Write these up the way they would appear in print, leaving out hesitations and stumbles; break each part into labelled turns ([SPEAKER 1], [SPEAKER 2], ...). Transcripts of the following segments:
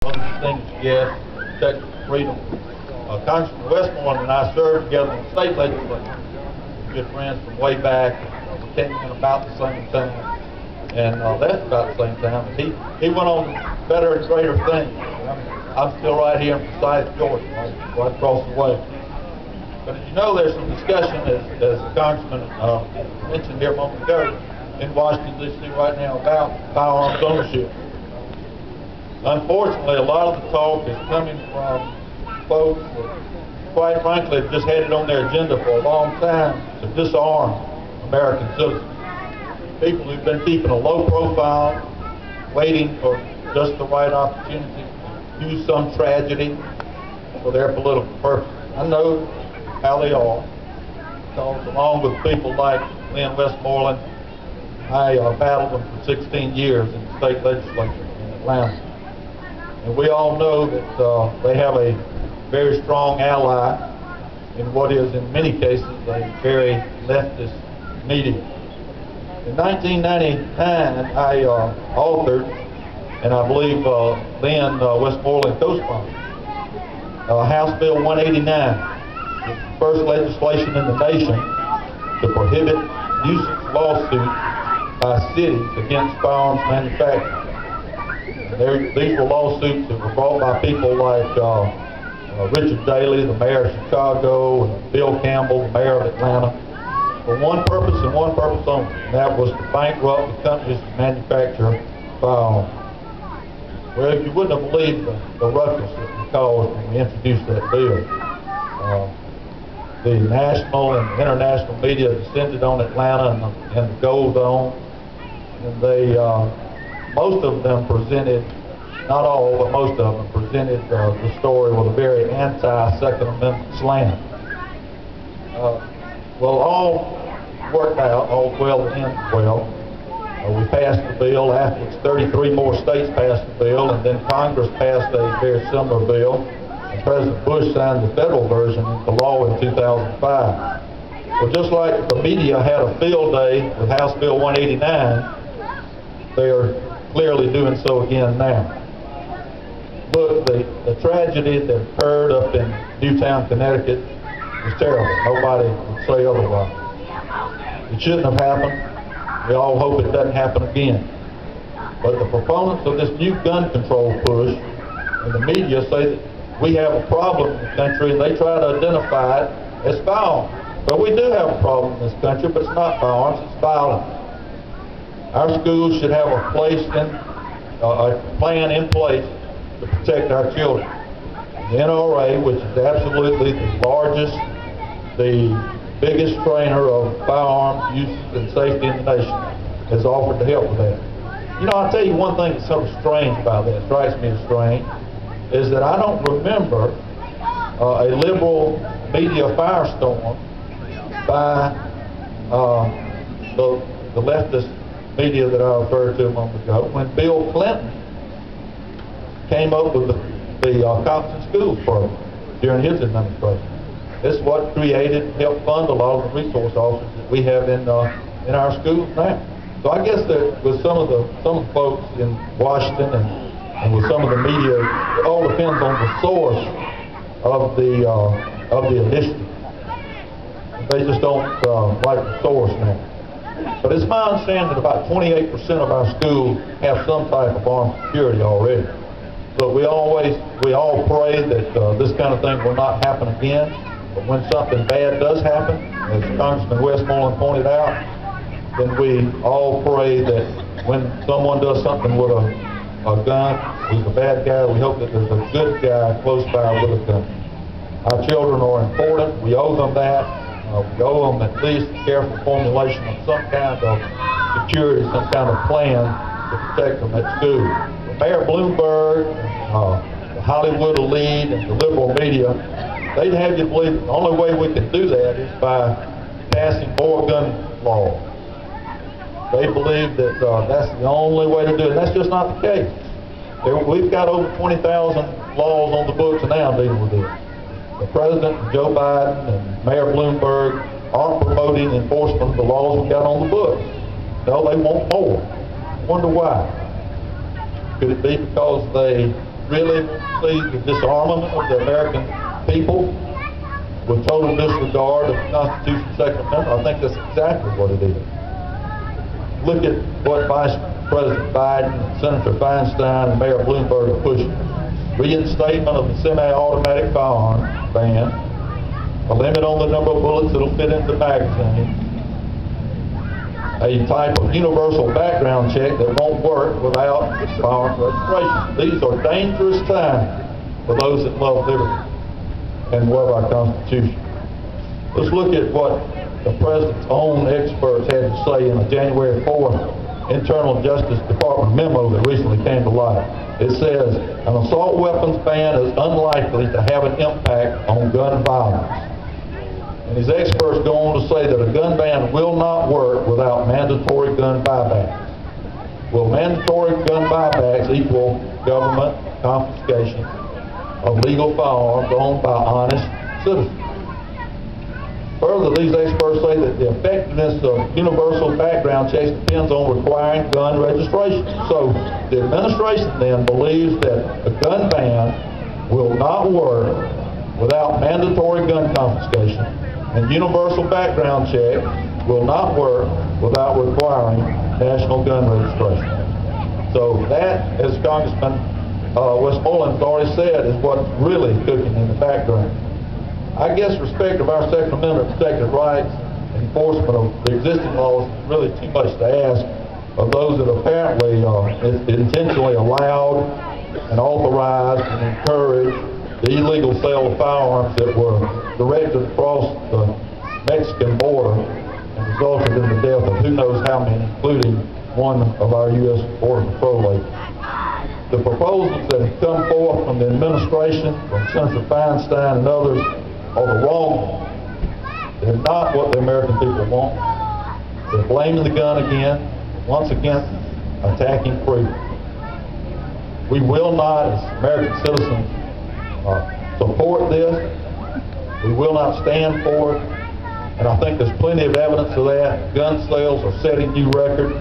[SPEAKER 1] other distinguished guests, Texas Freedom. Congressman Westmoreland and I served together in the state legislature. Good friends from way back. We came in about the same time, and left about the same time. He went on to better and greater things. I'm still right here in Forsyth, Georgia, right across the way. But as you know, there's some discussion, as the Congressman mentioned here a moment ago, in Washington, D.C. right now about firearms ownership. Unfortunately, a lot of the talk is coming from folks that, quite frankly, have just had it on their agenda for a long time to disarm American citizens. People who've been keeping a low profile, waiting for just the right opportunity to use some tragedy for their political purpose. I know how they are, because along with people like Lynn Westmoreland, I battled them for 16 years in the state legislature in Atlanta. And we all know that they have a very strong ally in what is, in many cases, a very leftist media. In 1999, I authored, and I believe Lynn Westmoreland co-sponsored, House Bill 189, the first legislation in the nation to prohibit nuisance lawsuits by cities against firearms manufacturers. These were lawsuits that were brought by people like Richard Daley, the mayor of Chicago, and Bill Campbell, the mayor of Atlanta, for one purpose and one purpose only, and that was to bankrupt the companies that manufacture firearms. Well, you wouldn't have believed the ruckus that we caused when we introduced that bill. The national and international media descended on Atlanta and the Gold Dome, and they, most of them presented, not all, but most of them presented the story with a very anti-Second Amendment slant. Well, all worked out, all well that ends well. We passed the bill. Afterwards, 33 more states passed the bill, and then Congress passed a very similar bill, and President Bush signed the federal version into law in 2005. Well, just like the media had a field day with House Bill 189, they are clearly doing so again now. Look, the tragedy that occurred up in Newtown, Connecticut was terrible. Nobody would say otherwise. It shouldn't have happened. We all hope it doesn't happen again. But the proponents of this new gun control push and the media say that we have a problem in the country, and they try to identify it as firearms. But we do have a problem in this country, but it's not firearms, it's violence. Our schools should have a plan in place to protect our children. The NRA, which is absolutely the largest, the biggest trainer of firearms use and safety in the nation, has offered to help with that. You know, I'll tell you one thing that's sort of strange about that, strikes me as strange, is that I don't remember a liberal media firestorm by the leftist media that I referred to a moment ago, when Bill Clinton came up with the Cops in Schools program during his administration. This is what created, helped fund a lot of the resource officers that we have in our schools now. So I guess that with some of the folks in Washington and with some of the media, it all depends on the source of the initiative. They just don't like the source now. But it's my understanding that about 28% of our schools have some type of armed security already. But we all pray that this kind of thing will not happen again. But when something bad does happen, as Congressman Westmoreland pointed out, then we all pray that when someone does something with a gun, he's a bad guy, we hope that there's a good guy close by with a gun. Our children are important. We owe them that. We owe them at least careful formulation of some kind of security, some kind of plan to protect them at school. Mayor Bloomberg, the Hollywood elite, and the liberal media, they'd have you believe the only way we can do that is by passing more gun laws. They believe that that's the only way to do it. That's just not the case. We've got over 20,000 laws on the books now dealing with this. The President, Joe Biden, and Mayor Bloomberg aren't promoting enforcement of the laws we got on the books. No, they want more. Wonder why. Could it be because they really see the disarmament of the American people with total disregard of the Constitution's Second Amendment? I think that's exactly what it is. Look at what Vice President Biden, Senator Feinstein, and Mayor Bloomberg are pushing. Reinstatement of the semi-automatic firearm ban, a limit on the number of bullets that will fit into the magazine, a type of universal background check that won't work without firearms registration. These are dangerous times for those that love liberty and love our Constitution. Let's look at what the President's own experts had to say in a January 4th Internal Justice Department memo that recently came to light. It says, an assault weapons ban is unlikely to have an impact on gun violence. And these experts go on to say that a gun ban will not work without mandatory gun buybacks. Will mandatory gun buybacks equal government confiscation of legal firearms owned by honest citizens? Further, these experts say that the effectiveness of universal background checks depends on requiring gun registration. So the administration then believes that a gun ban will not work without mandatory gun confiscation, and universal background check will not work without requiring national gun registration. So that, as Congressman Westmoreland has already said, is what's really cooking in the background. I guess respect of our Second Amendment protected rights and enforcement of the existing laws is really too much to ask of those that apparently intentionally allowed and authorized and encouraged the illegal sale of firearms that were directed across the Mexican border and resulted in the death of who knows how many, including one of our U.S. Border Patrol agents. The proposals that have come forth from the administration, from Senator Feinstein and others, are the wrong ones. They're not what the American people want. They're blaming the gun again, once again, attacking freedom. We will not, as American citizens, support this. We will not stand for it. And I think there's plenty of evidence of that. Gun sales are setting new records.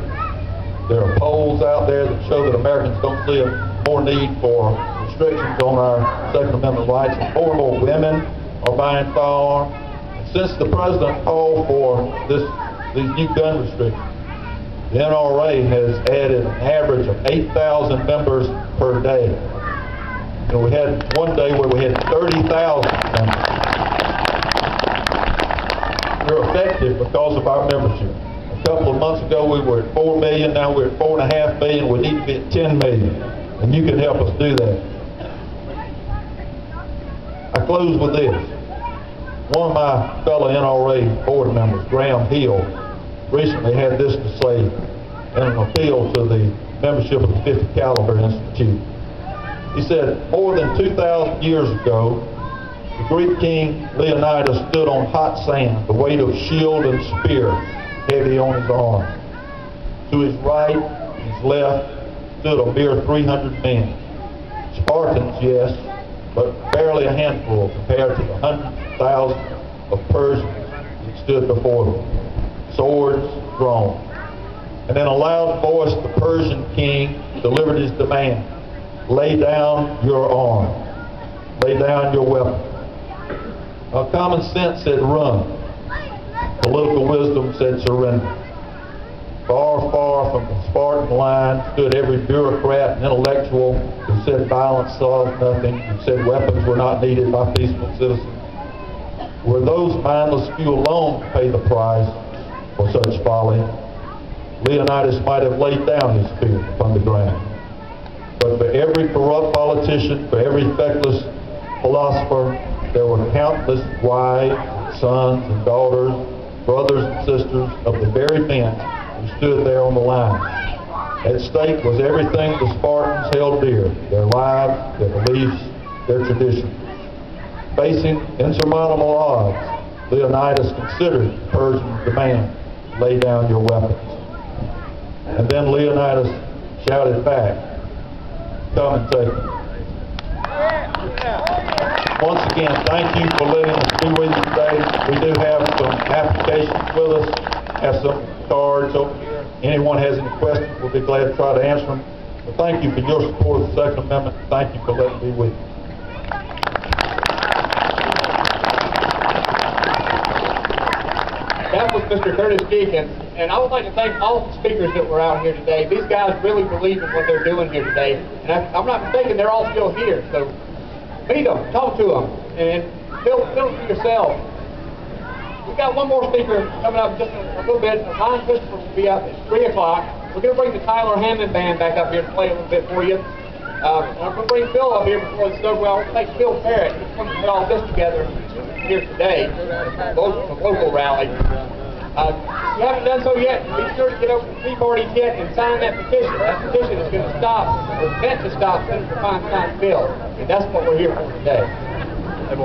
[SPEAKER 1] There are polls out there that show that Americans don't see more need for restrictions on our Second Amendment rights. And more women are buying firearms. And since the President called for these new gun restrictions, the NRA has added an average of 8,000 members per day. And we had one day where we had 30,000 members. We're effective because of our membership. A couple of months ago we were at 4 million, now we're at 4.5 million. We need to be at 10 million. And you can help us do that. I close with this. One of my fellow NRA board members, Graham Hill, recently had this to say in an appeal to the membership of the 50 Caliber Institute. He said, more than 2,000 years ago, the Greek king Leonidas stood on hot sand, the weight of shield and spear heavy on his arm. To his right, his left, stood a mere 300 men. Spartans, yes, but barely a handful compared to the hundreds of thousands of Persians that stood before them, swords drawn. And in a loud voice, the Persian king delivered his demand: lay down your arm, lay down your weapon. Common sense said run. Political wisdom said surrender. Far, far from the Spartan line stood every bureaucrat and intellectual who said violence solved nothing, who said weapons were not needed by peaceful citizens. Were those mindless few alone to pay the price for such folly, Leonidas might have laid down his spear upon the ground. But for every corrupt politician, for every feckless philosopher, there were countless wives, sons, and daughters, brothers and sisters of the very men who stood there on the line. At stake was everything the Spartans held dear: their lives, their beliefs, their traditions. Facing insurmountable odds, Leonidas considered the Persian demand: lay down your weapons. And then Leonidas shouted back, come and take it. Once again, thank you for letting us be with you today. We do have some applications with us, have some cards over here. Anyone has any questions, we'll be glad to try to answer them. But thank you for your support of the Second Amendment. Thank you for letting me with you.
[SPEAKER 2] That was Mr. Curtis Jenkins, and I would like to thank all the speakers that were out here today. These guys really believe in what they're doing here today, and I'm not mistaken, they're all still here. So meet them, talk to them, and feel for yourself. We've got one more speaker coming up in just a little bit. Ryan Christopher will be up at 3 o'clock. We're going to bring the Tyler Hammond Band back up here to play a little bit for you. I'm going to bring Phil up here before it's so well. Thank Phil Parrott. He's going to put all this together here today, the local rally. If you haven't done so yet, be sure to get over to the Tea Party kit and sign that petition. That petition is going to stop, or meant to stop, Senator Feinstein's bill. And that's what we're here for today. Hey,